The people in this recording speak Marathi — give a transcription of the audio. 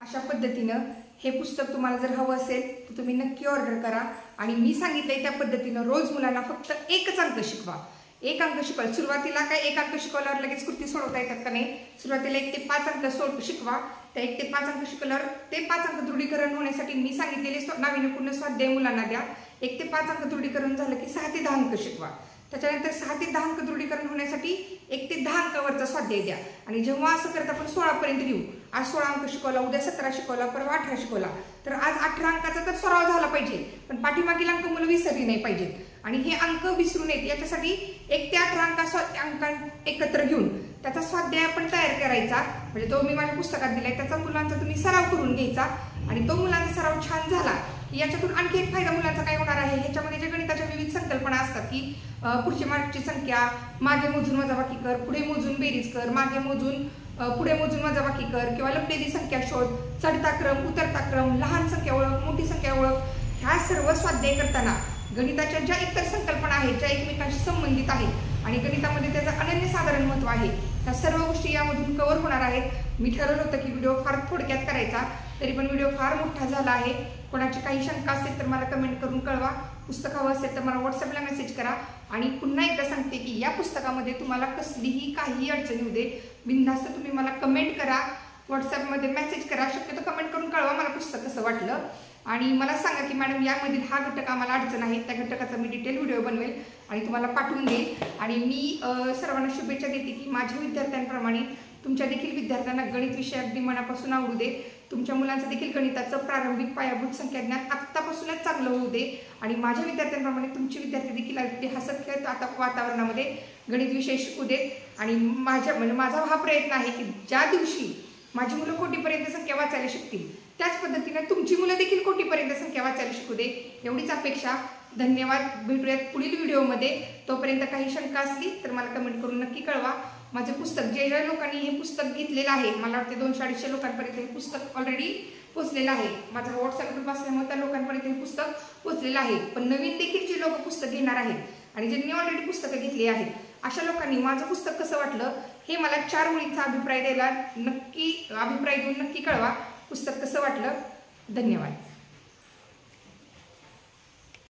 अशा पद्धतीनं हे पुस्तक तुम्हाला जर हवं असेल तर तुम्ही नक्की ऑर्डर करा। आणि मी सांगितलंय त्या पद्धतीनं रोज मुलांना फक्त एकच अंक शिकवा, एक अंक शिकवा। सुरुवातीला काय एक अंक शिकवल्यावर लगेच कृती सोडवता येतात का नाही, सुरुवातीला 1 ते 5 अंक शिकवा। त्या 1 ते 5 अंक शिकवल्यावर ते 5 अंक दृढीकरण होण्यासाठी मी सांगितलेले नाविन्यपूर्ण स्वाध्याय मुलांना द्या। 1 ते 5 अंक दृढीकरण झालं की 6 ते 10 अंक शिकवा। त्याच्यानंतर 6 ते 10 अंक दृढीकरण होण्यासाठी 1 ते 10 अंकावरचा स्वाध्याय द्या। आणि जेव्हा असं करता आपण 16 पर्यंत येऊ, आज 16 अंक शिकवला, उद्या 17 शिकवला, परवा 18 शिकवला, तर आज 18 अंकाचा तर सराव झाला पाहिजे, पण पाठीमागील अंक मुलं विसरली नाही पाहिजेत। आणि हे अंक विसरू नयेत याच्यासाठी 1 ते 18 अंक एकत्र घेऊन त्याचा स्वाध्याय आपण तयार करायचा। म्हणजे तो मी माझ्या पुस्तकात दिलाय, त्याचा मुलांचा तुम्ही सराव करून घ्यायचा। आणि तो मुलांचा सराव छान झाला की याच्यातून आणखी एक फायदा मुलांचा काय होणार आहे, ह्याच्यामध्ये जे गणिताच्या विविध संकल्पना असतात की पुढची मागची संख्या, मागे मोजून वजाबाकी कर, पुढे मोजून बेरीज कर, मागे मोजून पुढे मोजून वजाबाकी कर, किंवा लपलेली संख्या शोध, चढता क्रम, उतरता क्रम, लहान संख्या ओळख, मोठी संख्या ओळख, ह्या सर्व स्वाध्याय करताना गणिताच्या ज्या इतर संकल्पना आहेत, ज्या एकमेकांशी संबंधित आहेत आणि गणितामध्ये त्याचं अनन्यसाधारण महत्त्व आहे, ह्या सर्व गोष्टी यामधून कव्हर होणार आहेत। मी ठरवलं होतं की व्हिडिओ फार थोडक्यात करायचा, तरी पण व्हिडिओ फार मोठा झाला आहे। कोणाची काही शंका असेल तर मला कमेंट करून कळवा, पुस्तक हवं असेल तर मला व्हॉट्सअपला मेसेज करा। आणि पुन्हा एकदा सांगते की या पुस्तकामध्ये तुम्हाला कसलीही काही अडचण येऊ दे, बिनधास्त तुम्ही मला कमेंट करा, व्हॉट्सअपमध्ये मेसेज करा, शक्यतो कमेंट करून कळवा मला पुस्तक कसं वाटलं। आणि मला सांगा की मॅडम यामधील हा घटक आम्हाला अडचण आहे, त्या घटकाचा मी डिटेल व्हिडिओ बनवेल आणि तुम्हाला पाठवून देईल। आणि मी सर्वांना शुभेच्छा देते की माझ्या विद्यार्थ्यांप्रमाणे तुमच्या देखील विद्यार्थ्यांना गणित विषय अगदी मनापासून आवडू दे, तुमच्या मुलांचं देखील गणिताचं प्रारंभिक पायाभूत संख्याज्ञान आत्तापासूनच चांगलं होऊ दे। आणि माझ्या विद्यार्थ्यांप्रमाणे तुमचे विद्यार्थी देखील अगदी हसत खेळत आता वातावरणामध्ये गणित विषय शिकू देत। आणि माझा हा प्रयत्न आहे की ज्या दिवशी माझी मुलं कोटीपर्यंत संख्या वाचायला शिकतील, त्याच पद्धतीने तुमची मुलं देखील कोटीपर्यंत संख्या वाचायला शिकू दे, एवढीच अपेक्षा। धन्यवाद, भेटूयात पुढील व्हिडिओमध्ये। तोपर्यंत काही शंका असली तर मला कमेंट करून नक्की कळवा। माझे पुस्तक जे ज्या लोकांनी हे पुस्तक घेतलेलं आहे, मला वाटते 200-250 लोकांपर्यंत हे पुस्तक ऑलरेडी पोहोचलेलं आहे। माझा व्हॉट्सअप ग्रुप असल्यामुळे त्या लोकांपर्यंत हे पुस्तक पोहोचलेलं आहे। पण नवीन देखील जे लोक पुस्तक घेणार आहेत आणि ज्यांनी ऑलरेडी पुस्तकं घेतली आहेत, अशा लोकांनी माझं पुस्तक कसं वाटलं हे मला 4 ओळींचा अभिप्राय देऊन नक्की कळवा, पुस्तक कसं वाटलं। धन्यवाद।